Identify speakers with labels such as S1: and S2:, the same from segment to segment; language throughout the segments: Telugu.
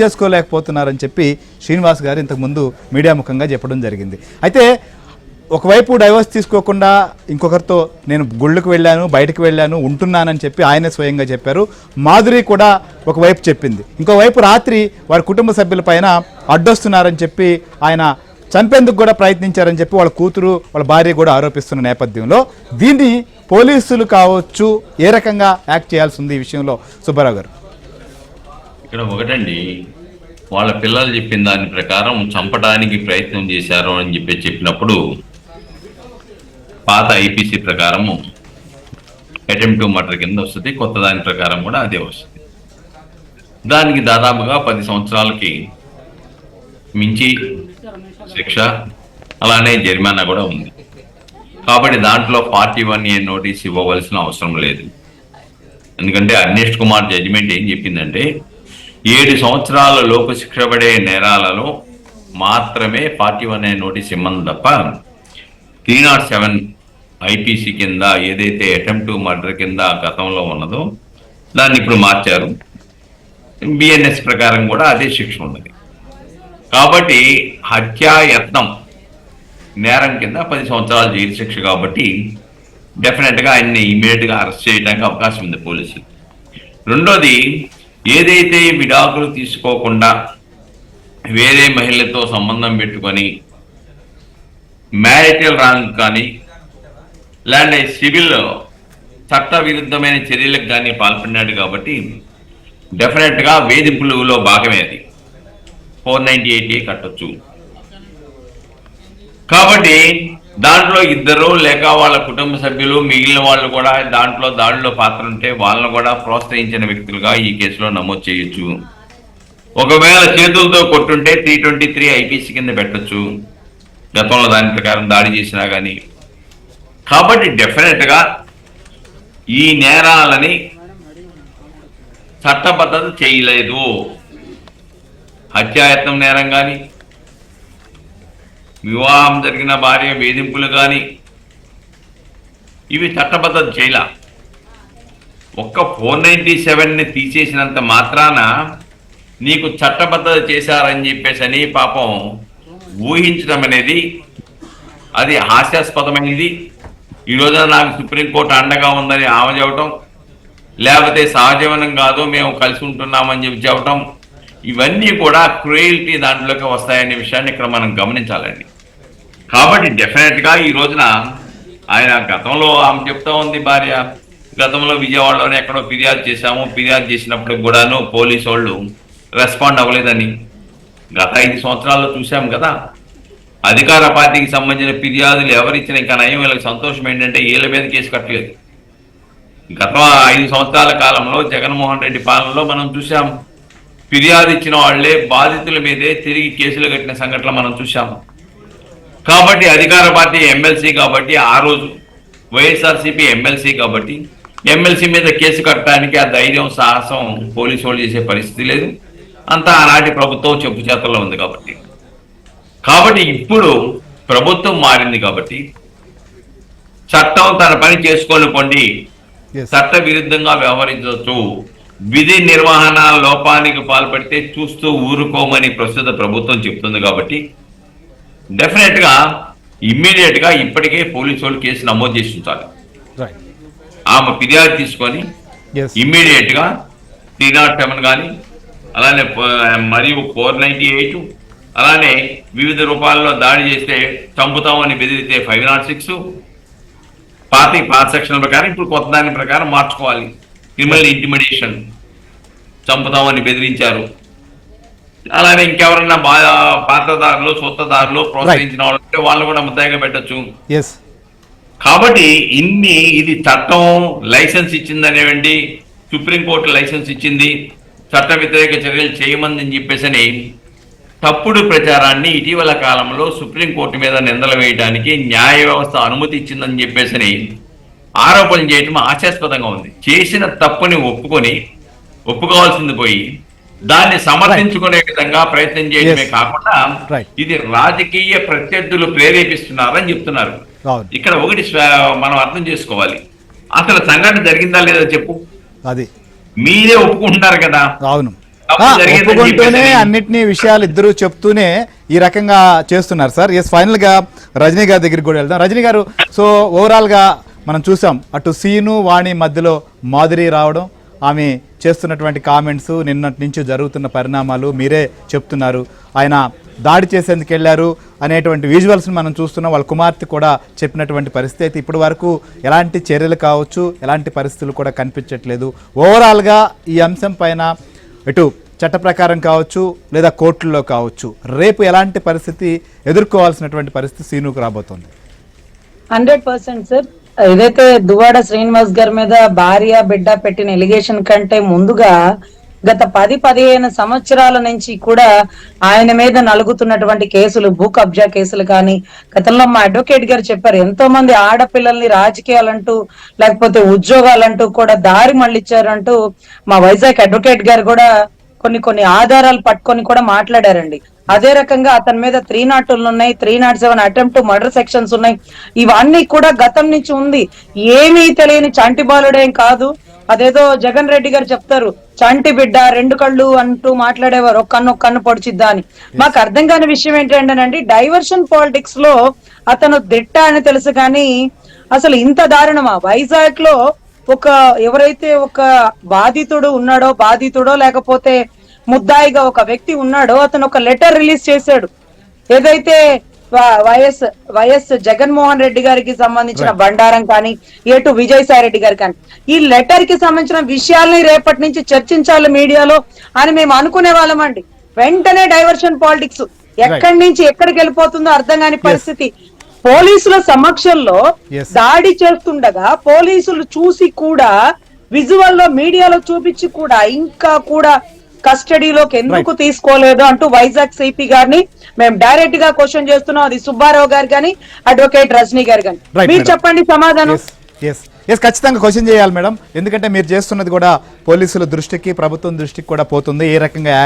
S1: చేసుకోలేకపోతున్నారని చెప్పి శ్రీనివాస్ గారు ఇంతకుముందు మీడియా ముఖంగా చెప్పడం జరిగింది. అయితే ఒకవైపు డైవర్స్ తీసుకోకుండా ఇంకొకరితో నేను గుళ్ళకు వెళ్ళాను, బయటకు వెళ్ళాను, ఉంటున్నానని చెప్పి ఆయనే స్వయంగా చెప్పారు. మాధురి కూడా ఒకవైపు చెప్పింది. ఇంకోవైపు రాత్రి వారి కుటుంబ సభ్యుల పైన అడ్డొస్తున్నారని చెప్పి ఆయన చంపేందుకు కూడా ప్రయత్నించారని చెప్పి వాళ్ళ కూతురు వాళ్ళ భార్య కూడా ఆరోపిస్తున్న నేపథ్యంలో దీన్ని పోలీసులు కావచ్చు ఏ రకంగా యాక్ట్ చేయాల్సి ఉంది ఈ విషయంలో సుబ్బారావు గారు?
S2: ఇక్కడ ఒకటండి, వాళ్ళ పిల్లలు చెప్పిన దాని ప్రకారం చంపడానికి ప్రయత్నం చేశారు అని చెప్పినప్పుడు పాత ఐపీసీ ప్రకారము అటెంప్ట్ టు మర్డర్ కింద వస్తుంది, కొత్త దాని ప్రకారం కూడా అదే వస్తుంది. దానికి దాదాపుగా 10 సంవత్సరాలకి మించి శిక్ష, అలానే జరిమానా కూడా ఉంది. కాబట్టి దాంట్లో 41A నోటీస్ ఇవ్వవలసిన అవసరం లేదు. ఎందుకంటే అర్నేష్ కుమార్ జడ్జిమెంట్ ఏం చెప్పిందంటే 7 సంవత్సరాల లోపు శిక్ష పడే నేరాలలో మాత్రమే 41A నోటీస్ ఇవ్వను తప్ప 307 ఐపీసీ కింద ఏదైతే అటెంప్ట్ టు మర్డర్ కింద గతంలో ఉన్నదో దాన్ని ఇప్పుడు మార్చారు. బిఎన్ఎస్ ప్రకారం కూడా అదే శిక్ష ఉన్నది. కాబట్టి హత్యాయత్నం నేరం కింద 10 సంవత్సరాల జైలు శిక్ష. కాబట్టి డెఫినెట్గా ఆయన్ని ఇమీడియట్గా అరెస్ట్ చేయడానికి అవకాశం ఉంది పోలీసులు. రెండోది, ఏదైతే విడాకులు తీసుకోకుండా వేరే మహిళతో సంబంధం పెట్టుకొని మ్యారిటల్ రాంగ్ కానీ లేదంటే సివిల్ చట్ట విరుద్ధమైన చర్యలకు కానీ పాల్పడినాడు. కాబట్టి డెఫినెట్గా వేధింపులలో భాగమే అది 498A కట్టొచ్చు. కాబట్టి దాంట్లో ఇద్దరు లేక వాళ్ళ కుటుంబ సభ్యులు మిగిలిన వాళ్ళు కూడా దాడిలో పాత్ర ఉంటే వాళ్ళను కూడా ప్రోత్సహించిన వ్యక్తులుగా ఈ కేసులో నమోదు చేయొచ్చు. ఒకవేళ చేతులతో కొట్టుంటే 323 ఐపీసీ కింద పెట్టొచ్చు, గతంలో దాని ప్రకారం దాడి చేసినా కానీ. కాబట్టి డెఫినెట్గా ఈ నేరాలని చట్టబద్ధత చేయలేదు. హత్యాయత్నం నేరం కానీ, వివాహం జరిగిన భార్య వేధింపులు కానీ ఇవి చట్టబద్ధత చేయలే. ఒక్క 497ని తీసేసినంత మాత్రాన నీకు చట్టబద్ధత చేశారని చెప్పేసి పాపం ఊహించడం అనేది అది హాస్యాస్పదమైనది. ఈ రోజున నాకు సుప్రీంకోర్టు అండగా ఉందని ఆమె చెప్పటం, లేకపోతే సహజీవనం కాదు మేము కలిసి ఉంటున్నామని చెప్పటం, ఇవన్నీ కూడా క్రూయల్టీ దాంట్లోకి వస్తాయనే విషయాన్ని ఇక్కడ మనం గమనించాలండి. కాబట్టి డెఫినెట్గా ఈ రోజున ఆయన గతంలో ఆమె చెప్తా ఉంది భార్య, గతంలో విజయవాడలోనే ఎక్కడో ఫిర్యాదు చేశాము, ఫిర్యాదు చేసినప్పుడు కూడాను పోలీసు వాళ్ళు రెస్పాండ్ అవ్వలేదని గత 5 సంవత్సరాల్లో చూసాం కదా. అధికార పార్టీకి సంబంధించిన ఫిర్యాదులు ఎవరిచ్చినా ఇంకా నయం, వీళ్ళకి సంతోషం ఏంటంటే వీళ్ళ మీద కేసు కట్టలేదు. గత 5 సంవత్సరాల కాలంలో జగన్మోహన్ రెడ్డి పాలనలో మనం చూసాం, ఫిర్యాదు ఇచ్చిన వాళ్లే బాధితుల మీదే తిరిగి కేసులు కట్టిన సంఘటనలు మనం చూసాం. కాబట్టి అధికార పార్టీ ఎమ్మెల్సీ కాబట్టి ఆ రోజు వైఎస్ఆర్సీపీ ఎమ్మెల్సీ కాబట్టి ఎమ్మెల్సీ మీద కేసు కట్టడానికి ఆ ధైర్యం సాహసం పోలీసు వాళ్ళు చేసే పరిస్థితి లేదు. అంతా ఆనాటి ప్రభుత్వం చెప్పు చేతల్లో ఉంది. కాబట్టి ఇప్పుడు ప్రభుత్వం మారింది కాబట్టి చట్టం తన పని చేసుకొని పొండి చట్ట విరుద్ధంగా వ్యవహరించవచ్చు. విధి నిర్వహణ లోపానికి పాల్పడితే చూస్తూ ఊరుకోమని ప్రస్తుత ప్రభుత్వం చెప్తుంది. కాబట్టి డెఫినెట్గా ఇమ్మీడియట్గా ఇప్పటికే పోలీసు వాళ్ళు కేసు నమోదు చేసి ఉంచాలి. ఆమె ఫిర్యాదు తీసుకొని ఇమ్మీడియట్గా 307 కానీ అలానే మరియు 498, అలానే వివిధ రూపాల్లో దాడి చేస్తే చంపుతామని బెదిరితే 506, పాత సెక్షన్ ప్రకారం ఇప్పుడు కొత్త దాని ప్రకారం మార్చుకోవాలి. క్రిమినల్ ఇంటిమిడేషన్, చంపుతామని బెదిరించారు. అలానే ఇంకెవరన్నా పాత్రదారులు సొత్తదారులు ప్రోత్సహించిన వాళ్ళు వాళ్ళు కూడా ముద్దాయిగా పెట్టచ్చు. కాబట్టి ఇది చట్టం లైసెన్స్ ఇచ్చిందనేవండి, సుప్రీంకోర్టు లైసెన్స్ ఇచ్చింది, చట్ట వ్యతిరేక చర్యలు చేయమని చెప్పేసి తప్పుడు ప్రచారాన్ని ఇటీవల కాలంలో సుప్రీంకోర్టు మీద నిందలు వేయడానికి న్యాయ వ్యవస్థ అనుమతి ఇచ్చిందని చెప్పేసి ఆరోపణలు చేయటం హాస్యాస్పదంగా ఉంది. చేసిన తప్పుని ఒప్పుకోవాల్సింది పోయి దాన్ని సమర్థించుకునే విధంగా ప్రయత్నం చేయడమే కాకుండా ఇది రాజకీయ ప్రత్యర్థులు ప్రేరేపిస్తున్నారని చెప్తున్నారు. ఇక్కడ ఒకటి మనం అర్థం చేసుకోవాలి, అసలు సంఘటన జరిగిందా లేదా చెప్పు, అది మీరే ఒప్పుకుంటున్నారు కదా.
S1: అవును,
S2: తప్పు జరిగిందని
S1: ఒప్పుకుంటూనే
S2: చెప్పేసి
S1: అన్నిటినీ విషయాలు ఇద్దరు చెప్తూనే ఈ రకంగా చేస్తున్నారు సార్. ఎస్, ఫైనల్ గా రజనీ గారి దగ్గరికి కూడా వెళ్దాం. రజనీ గారు, సో ఓవరాల్ గా మనం చూసాం అటు సీను వాణి మధ్యలో మాధురి రావడం, ఆమె చేస్తున్నటువంటి కామెంట్స్, నిన్నటి నుంచి జరుగుతున్న పరిణామాలు మీరే చెప్తున్నారు. ఆయన దాడి చేసేందుకు వెళ్ళారు అనేటువంటి విజువల్స్ని మనం చూస్తున్నాం. వాళ్ళ కుమార్తె కూడా చెప్పినటువంటి పరిస్థితి. అయితే ఇప్పటి వరకు ఎలాంటి చర్యలు కావచ్చు, ఎలాంటి పరిస్థితులు కూడా కనిపించట్లేదు. ఓవరాల్గా ఈ అంశం పైన ఇటు చట్ట ప్రకారం కావచ్చు లేదా కోర్టుల్లో కావచ్చు రేపు ఎలాంటి పరిస్థితి ఎదుర్కోవాల్సినటువంటి పరిస్థితి సీనుకు రాబోతోంది?
S3: 100% సార్. ఏదైతే దువ్వాడ శ్రీనివాస్ గారి మీద భార్య బిడ్డ పెట్టిన ఎలిగేషన్ కంటే ముందుగా గత 10-15 సంవత్సరాల నుంచి కూడా ఆయన మీద నలుగుతున్నటువంటి కేసులు, భూ కబ్జా కేసులు కానీ, గతంలో మా అడ్వకేట్ గారు చెప్పారు, ఎంతో మంది ఆడపిల్లల్ని రాజకీయాలంటూ లేకపోతే ఉద్యోగాలంటూ కూడా దారి మళ్ళించారంటూ మా వైజాగ్ అడ్వకేట్ గారు కూడా కొన్ని ఆధారాలు పట్టుకొని కూడా మాట్లాడారండి. అదే రకంగా అతని మీద 302 ఉన్నాయి, 307 అటెంప్ట్ మర్డర్ సెక్షన్స్ ఉన్నాయి. ఇవన్నీ కూడా గతం నుంచి ఉంది. ఏమీ తెలియని చంటి బాలుడేం కాదు. అదేదో జగన్ రెడ్డి గారు చెప్తారు, చంటి బిడ్డ 2 కళ్ళు అంటూ మాట్లాడేవారు, ఒక కన్ను పొడిచిద్దా అని. మాకు అర్థం కాని విషయం ఏంటంటేనండి, డైవర్షన్ పాలిటిక్స్ లో అతను దిట్ట అని తెలుసు కానీ అసలు ఇంత దారుణమా? వైజాగ్ లో ఎవరైతే ఒక బాధితుడో లేకపోతే ముద్దాయిగా ఒక వ్యక్తి ఉన్నాడో, అతను ఒక లెటర్ రిలీజ్ చేశాడు. ఏదైతే వైఎస్ జగన్మోహన్ రెడ్డి గారికి సంబంధించిన బండారం కానీ, ఏటు విజయసాయి రెడ్డి గారు కానీ, ఈ లెటర్ కి సంబంధించిన విషయాల్ని రేపటి నుంచి చర్చించాలి మీడియాలో అని మేము అనుకునే వాళ్ళమండి. వెంటనే డైవర్షన్ పాలిటిక్స్ ఎక్కడి నుంచి ఎక్కడికి వెళ్ళిపోతుందో అర్థం కాని పరిస్థితి. పోలీసుల సమక్షంలో దాడి చేస్తుండగా పోలీసులు చూసి కూడా, విజువల్ లో మీడియాలో చూపించి కూడా ఇంకా కూడా కస్టడీలోకి ఎందుకు తీసుకోలేదు అంటూ వైజాగ్ సిపి గారిని మేము డైరెక్ట్ గా క్వశ్చన్ చేస్తున్నాం. అది సుబ్బారావు గారు కానీ, అడ్వకేట్ రజనీ గారు కానీ. మీరు చెప్పండి సమాధానం.
S1: ఖచ్చితంగా క్వశ్చన్ చేయాలి మేడం, ఎందుకంటే మీరు చేస్తున్నది కూడా పోలీసుల దృష్టికి, ప్రభుత్వం దృష్టికి కూడా పోతుంది. ఏ రకంగా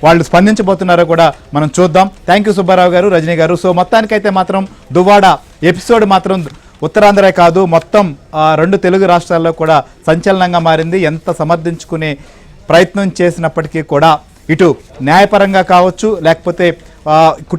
S1: వాళ్ళు స్పందించబోతున్నారో కూడా మనం చూద్దాం. థ్యాంక్ యూ సుబ్బారావు గారు, రజనీ గారు. సో మొత్తానికైతే మాత్రం దువ్వాడ ఎపిసోడ్ మాత్రం ఉత్తరాంధ్రే కాదు, మొత్తం 2 తెలుగు రాష్ట్రాల్లో కూడా సంచలనంగా మారింది. ఎంత సమర్థించుకునే ప్రయత్నం చేసినప్పటికీ కూడా ఇటు న్యాయపరంగా కావచ్చు, లేకపోతే